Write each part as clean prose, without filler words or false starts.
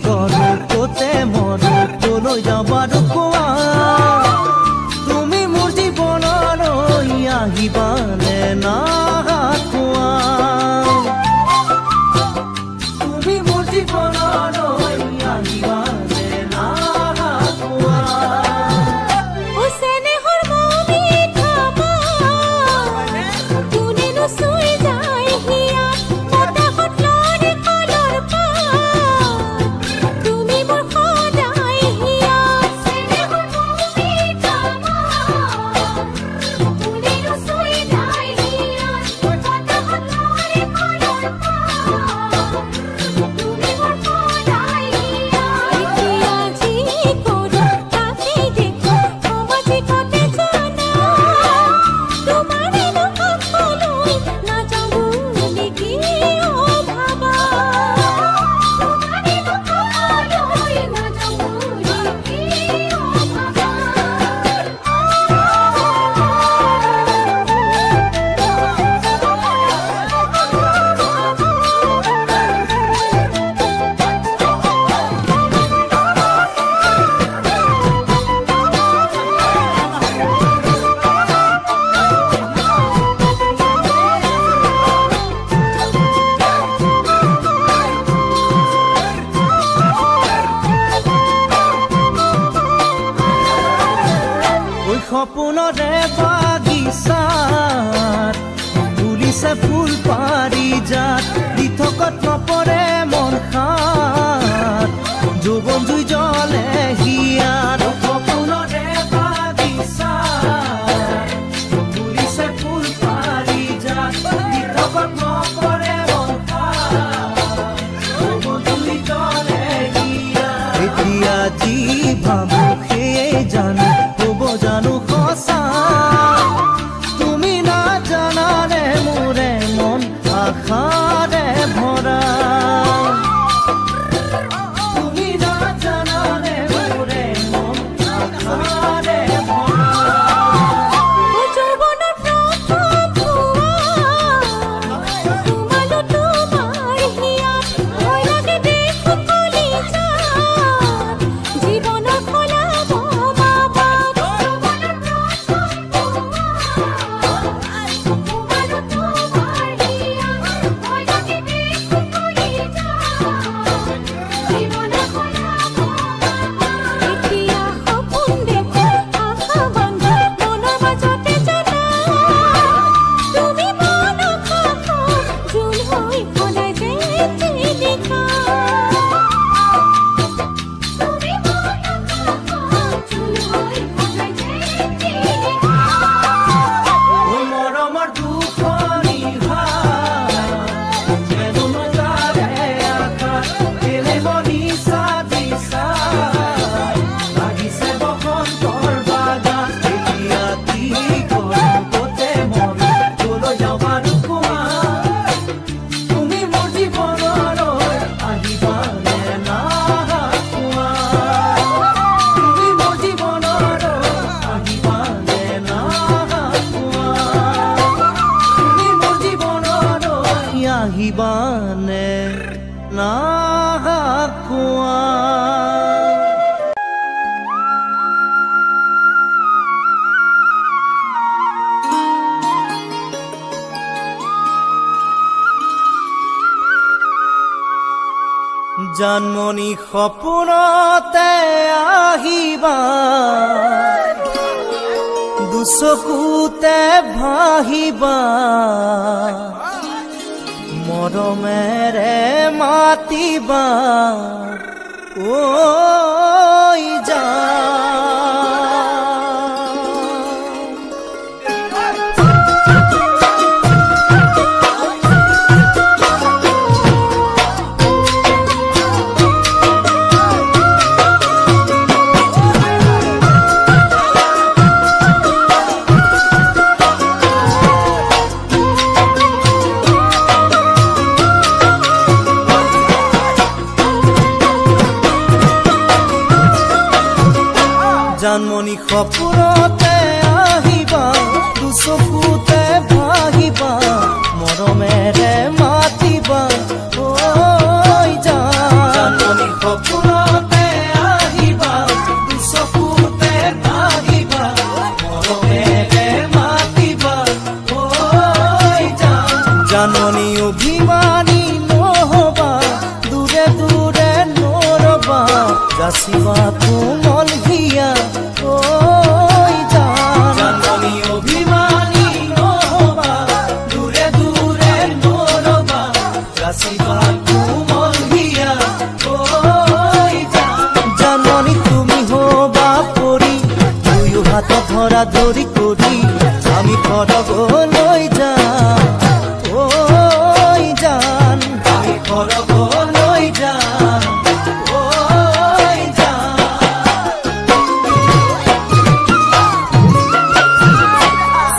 কৰো কোতে মৰো কলৈ যাবাৰ কোৱা তুমি মোৰ জীৱনলৈ আহিবানে না কোৱা তুমি মোৰ জীৱনলৈ আহিবানে না কোৱা সপোনৰে বাগিচাত ফুলিছে ফুল পাৰিজাত দিঠকত নপৰে মন খাত যৌৱন জুই জ্বলে হিয়াত সপোনৰে বাগিচাত ফুলিছে ফুল পাৰিজাত দিঠকত নপৰে মন খাত যৌৱন জুই জ্বলে হিয়াত এতিয়া যি ভাবো সেয়ে জানো জানো খসা তুমি না জানানে মোরে মন আশারে ভরা তুমি না জানানে মোরে মন আশারে ভরা আহিবানে না কোৱা জানমণি সপোনতে আহিবা দুচকুতে ভাহিবা মৰমেৰে মাতিবা ঐ যা জানমণি সপোনতে আহিবা দুচকুতে ভাহিবা মৰমেৰে মাতিবা ঐ যা জানমণি হবা যাচিবা কোমল হিয়া ঐ জানমণি অভিমানী নহবা দূৰে দূৰে নৰবা যাচিবা কোমল হিয়া ঐ জানমণি তুমি হবা পৰি দুয়ো হাত ধৰা ধৰি কৰি আমি ঘৰলৈ যাম ঐ জান আমি ঘৰলৈ যাম ঐ জান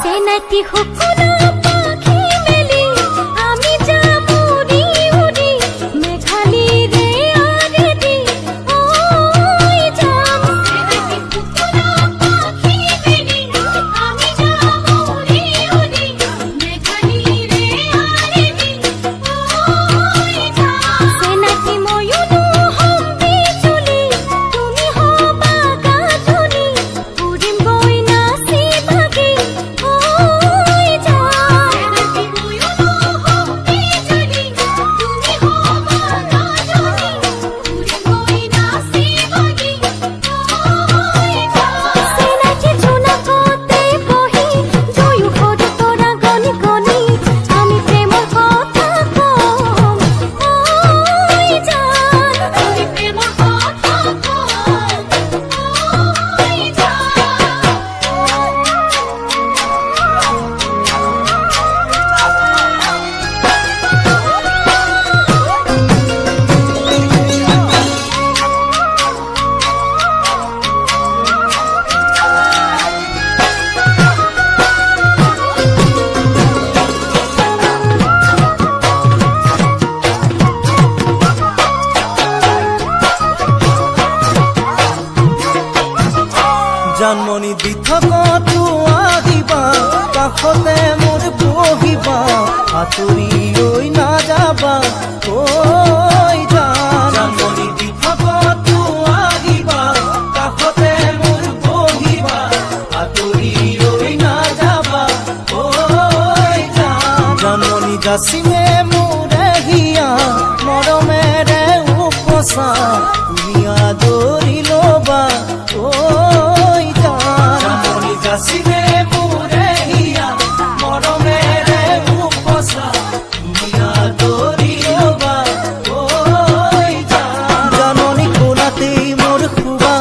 সেনাটি সকলো পাখি মেলি আমি যাম উৰি উৰি মেঘালীৰে আৰেদি ঐ যাম সেনাটি সকলো পাখি মেলি আমি যাম উৰি উৰি মেঘালীৰে আৰেদি ঐ যাম সেনাটি ময়ূৰো হম বিজুলি তুমি হবা গাধনি উৰিম গৈ নাচি ভাগি ঐ যাম সেনাটি ময়ূৰো হম বিজুলি তুমি হবা গাধনি উৰিম গৈ নাচি ভাগি ঐ যাম সেনাটি জোনাকতে বহি দুয়ো সৰু তৰা গণি গণি আমি প্ৰেমৰ কথা কম ঐ জান আমি প্ৰেমৰ কথা কম ঐ জানমণি দি থকতো আহিবা কাষতে মোৰ বহিবা আঁতৰি ঐ নাযাবা ঐ জান জানমণি দি থকতো আহিবা কাষতে মোৰ বহিবা আঁতৰি ঐ নাযাবা ঐ জান জানমণি যাচিমে মোৰে হিয়া মৰমেৰে উপচা তুমি আদৰি ল'বা ঐ জানমণি যাচিমে মোৰে হিয়া মৰমেৰে উপচা তুমি আদৰি ল'বা ঐ জান জানমণি কোলাতেই মোৰ শুবা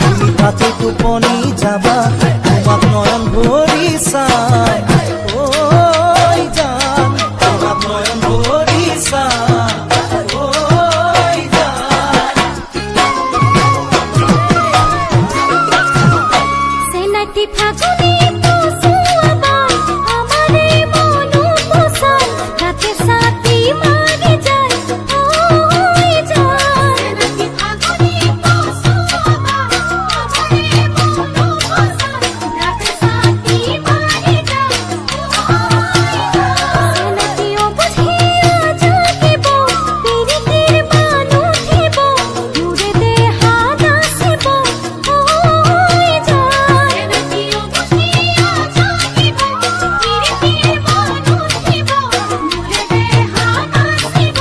তুমি তাতে টোপনি যাবা তোমাক নয়ন ভৰি চাই ঐ জান তোমাক নয়ন ভৰি চাই ঐ জান সেনাটি ফাগুনি পছুৱাবাই আমাৰে মনো পছাই ৰাতে ছাতি মাৰি যায় ঐ জান সেনাটি ফাগুনি পছুৱাবাই আমাৰে মনো পছাই ৰাতে ছাতি মাৰি যায় ঐ জান সেনাটি অবুঝিয়া জাগিব পিৰিতিৰ বানো থিব মোৰে দেহা নাচিব ঐ জান সেনাটি অবুঝিয়া জাগিব পিৰিতিৰ বানো থিব মোৰে দেহা নাচিব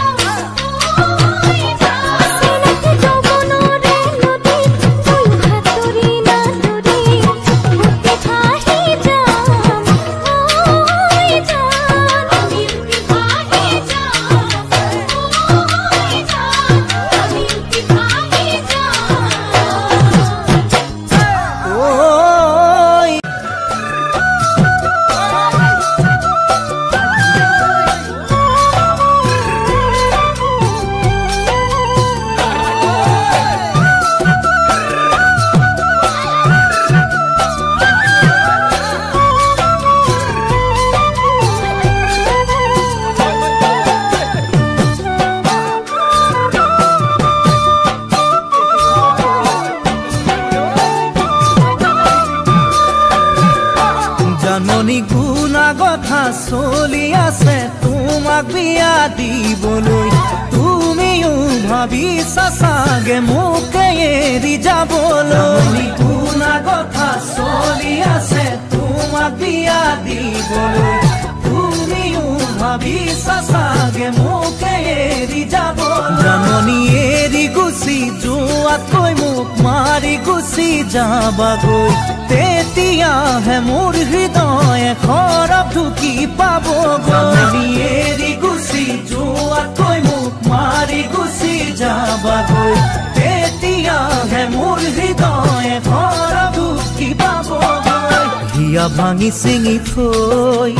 ঐ জান সেনাটি যৌৱনৰে নদীত দুয়ো হাতৰি নাতৰি উটি ভাহি যাম ঐ জান আমি উটি ভাহি যাম ঐ জান আমি উটি ভাহি যাম ঐ জানমণি গুণা কথা চলি আছে তোমাক বিয়া দিবলৈ তুমিও ভাবিছা চাগে মোকে এৰি যাবলৈ গুণা কথা চলি আছে তোমাক বিয়া দিবলৈ তুমিও ভাবিছা চাগে মোকে এৰি যাবলৈ জানমণি এৰি গুচি যোৱা জোৱাতকৈ মোক মাৰি গুচি যাবাগৈ তেতিয়াহে মোৰ হৃদয়ে খৰক ঢুকি পাবগৈ এৰি গুচি জোৱাতকৈ মোক মাৰি গুচি যাবাগৈ তেতিয়াহে মোৰ হৃদয়ে খৰক ঢুকি পাবগৈ হিয়া ভাঙি চিঙি থৈ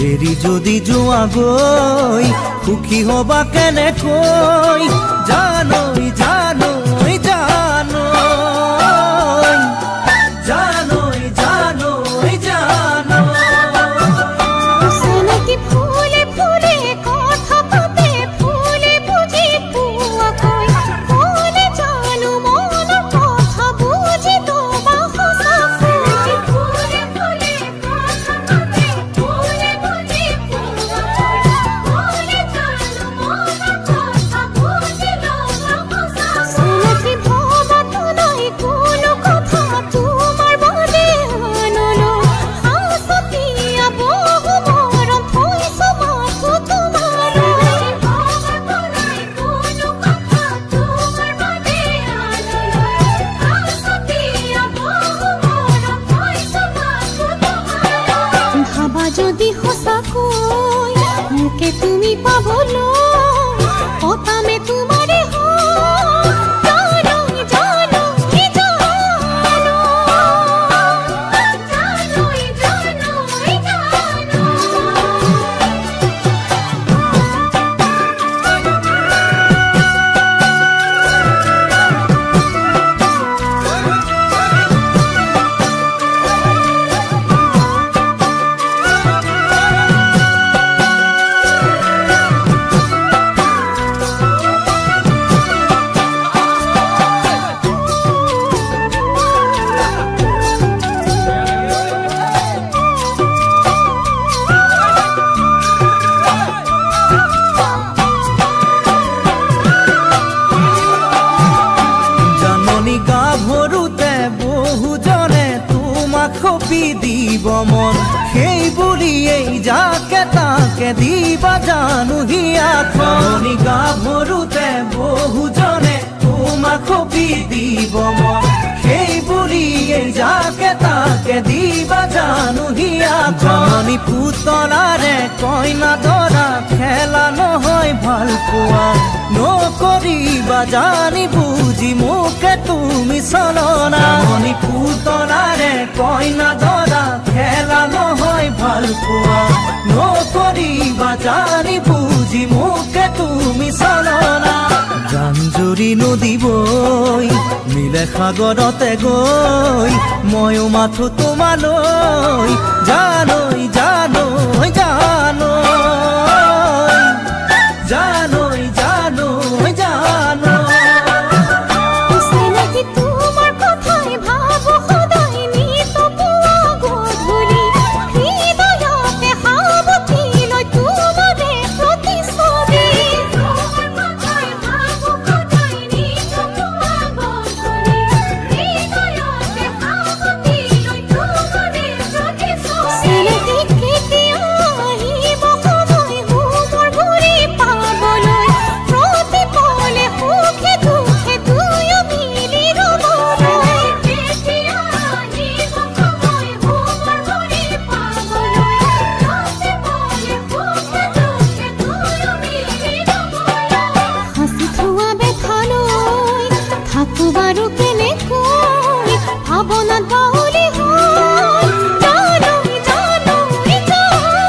এৰি যদি যোৱাগৈ সুখী হবা কেনেকৈ জানৈ জানৈ জানৈ জানৈ জানৈ জানৈ চিনাকি ফুলে ফুলে কথা পাতে ফুলে বুজি পোৱাকৈ ফুলে জানো মনৰ কথা বুজি তোবা সঁচাকৈ ফুলে ফুলে কথা পাতে ফুলে বুজি পোৱাকৈ ফুলে জানো মনৰ কথা বুজি তোবা সঁচাকৈ চিনাকি ভবাতো নাই কোনো কথা তোমাৰ বাদে আনলৈ সাঁচতীয়া বহু মৰম থৈছো মাথো তোমালৈ ভবাতো নাই কোনো কথা তোমাৰ বাদে আনলৈ সাঁচতীয়া বহু মৰম থৈছো মাথো তোমালৈ ভাবা যদি সঁচাকৈ মোকে তুমি পাবলৈ পতামে তোমাৰে হয় জানৈ জানৈ জানৈ জানৈ জাননী গাভৰুতে বহুজনে তোমাক সপি দিব মন সেই বুলিয়েই যাকে তাকে দিবা জানো হিয়াখন গাভৰুতে বহুজনে তোমাক সপি দিব মন সেই বুলিয়েই যাকে তাকে দিবা জানো হিয়াখন পুতলাৰে কইনা দৰা খেলা নহয় ভাল পোৱা নকৰিবা জানি বুজি মোকে তুমি চলনা পুতলাৰে কইনা দৰা খেলা নহয় ভাল পোৱা নকৰিবা জানি বুজি মোকে তুমি চলনা জানজুৰি নদী বৈ মিলে সাগৰতে গৈ ময়ো মাথো তোমালৈ জানৈ জানৈ জানৈ জানৈ জানৈ চিনাকি তোমাৰ কথাই ভাবো সদায় নিত পুৱা গধূলি হৃদয়তে সাৱটি লৈ তোমাৰে প্ৰতিচ্ছবি তোমাৰ কথাই ভাবো সদায় নিত পুৱা গধূলি হৃদয়তে সাৱটি লৈ তোমাৰে প্ৰতিচ্ছবি চিনাকি কেতিয়া আহিব সময় মোৰ ঘূৰি পাবলৈ প্ৰতি পলে সুখে দুখে দুয়ো মিলি ৰ'বলৈ কেতিয়া আহিব সময় মোৰ ঘূৰি পাবলৈ প্ৰতি পলে সুখে দুখে দুয়ো মিলি ৰ'বলৈ হাঁচি থোৱা বেথালৈ থাকো বাৰু কেনেকৈ ভাৱনাত বাউলি হৈ জানৈ জানৈ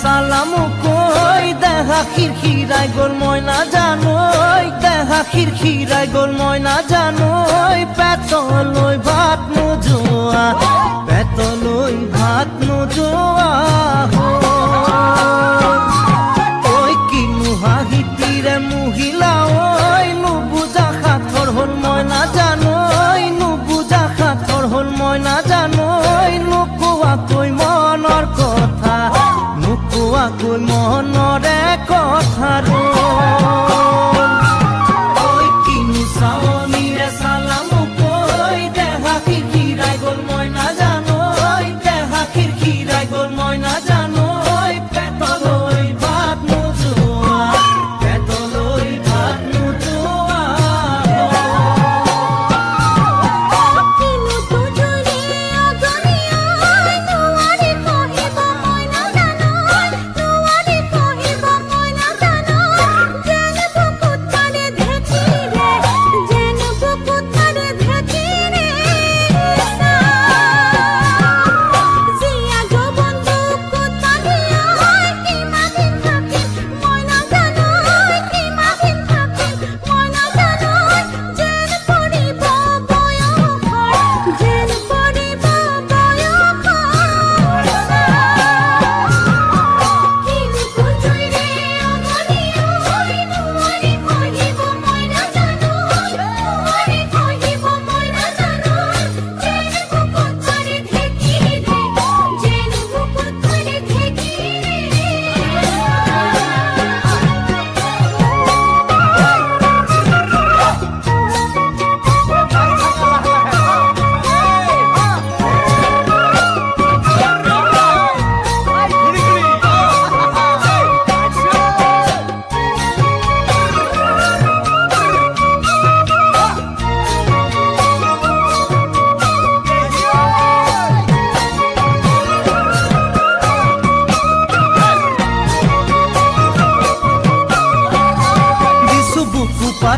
চালামো কৈ দেহা খিৰখিৰাই গ'ল মই নাজানৈ দেহা খিৰখিৰাই গ'ল মই নাজানৈ পেটলৈ ভাত নোযোৱা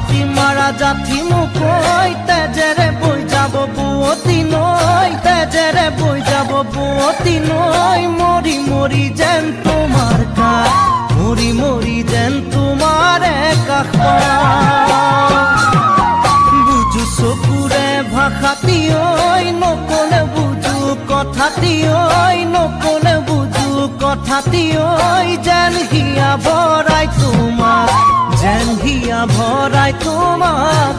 পাতি মাৰা জাঠি মুকৈ তেজেৰে বৈ যাব বুৱতী নৈ তেজেৰে বৈ যাব বুৱতী নৈ মৰি মৰি যেন তোমাৰ কাষ মৰি মৰি যেন তোমাৰে কাষ বুজো চকুৰে ভাষাটি ঐ নকলে বুজো কথাটি ঐ নকলে বুজো কথাটি ঐ যেন হিয়া ভৰাই তোমাক যেন হিয়া ভৰাই তোমাক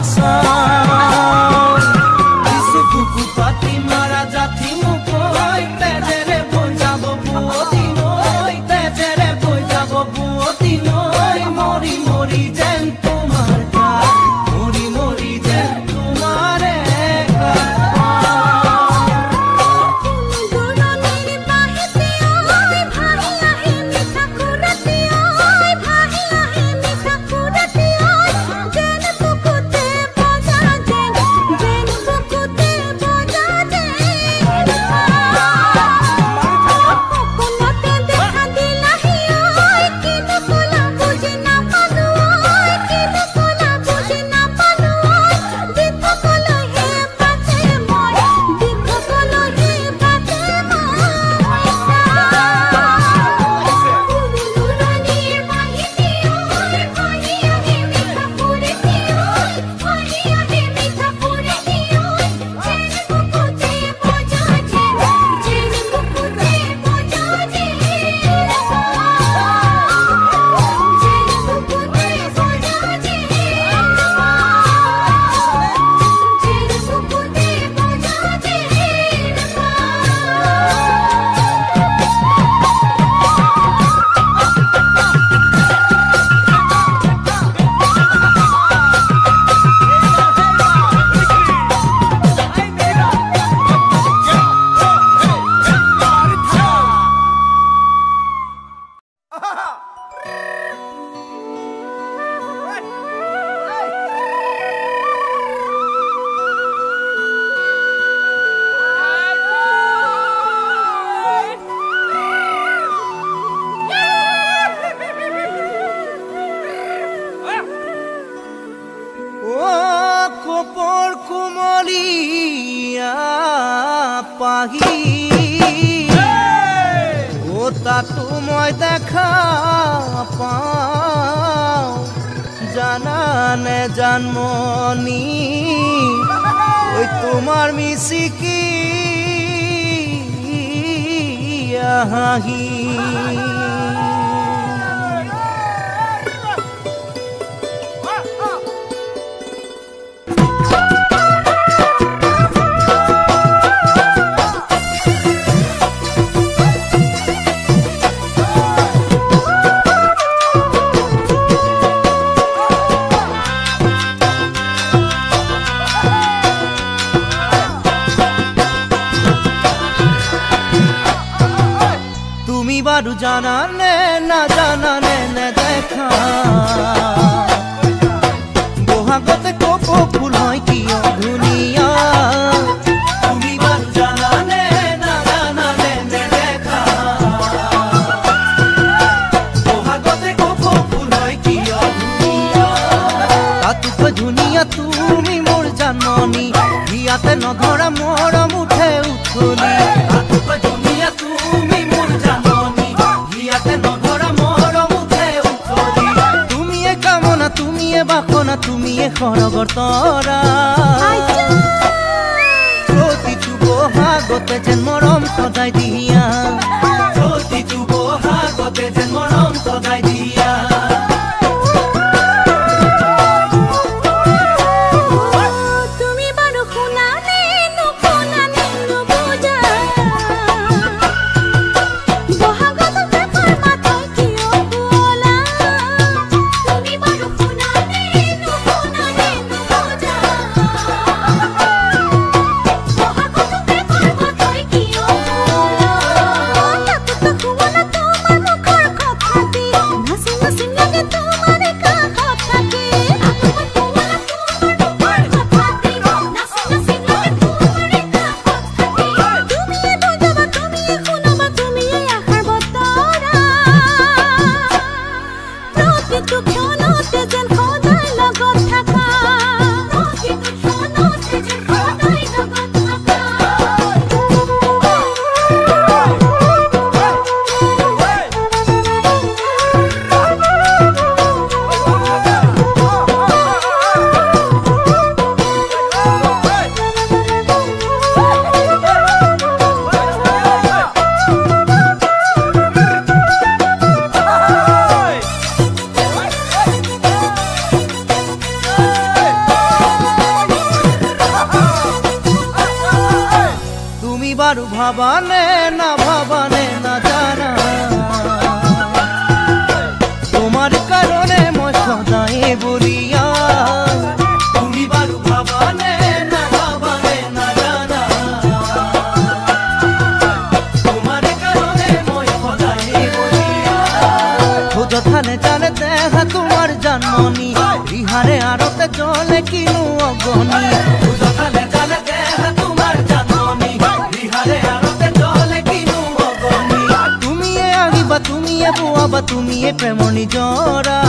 কিছু বুকু পাতি মাৰা জাঠি মুকৈ তেজেৰে বৈ যাব বুৱতী নৈ তেজেৰে বৈ যাব বুৱতী নৈ মৰি মৰি যেন তোমাৰ কাষ মৰি মৰি যেন তোমাৰে তাতো মই দেখা পাওঁ জানানে জানমনি ঐ তোমাৰ মিচিকি হাঁহি বারু জানানে না জানানে নে দেখা বহাগতে কপো ফুল হয় কি ধুনিয়া তুমি বারু জানানে না জানানে নে দেখা বহাগতে কপো ফুল হয় কি ধুনিয়া তাতুকৈ ধুনিয়া তুমি মোৰ জানমনি হিয়াতে নধৰা মৰম উঠে উঠলি তাতুকৈ ধুনিয়া তুমি মোৰ জানমনি নধৰা মৰম উঠে উঠলি তুমিয়ে কামনা তুমিয়ে বাসনা তুমিয়ে সৰগৰ তৰা প্ৰতিটো বহাগতে যেন মৰম সদায় দিয়া প্ৰতিটো বহাগতে যেন মৰম সদায় দিয়া ভাবানে না জানা তোমার কারণে মই সদায় বলিয়া তুমি বারু ভাবানে না জানা তোমার কারণে মই সদায় বলিয়া খোঁজ থানে জানে দেখা তোমার জন্মনি রিহারে আরতে চলে কিনু অগনি খোঁজ থানে জানে দেখা তোমার জন্মনি রিহারে আরতে চলে কিনু অগনি তুমিয়ে আগিবা তুমিয়ে বুয়াবা তুমিয়ে প্রেম নিজরা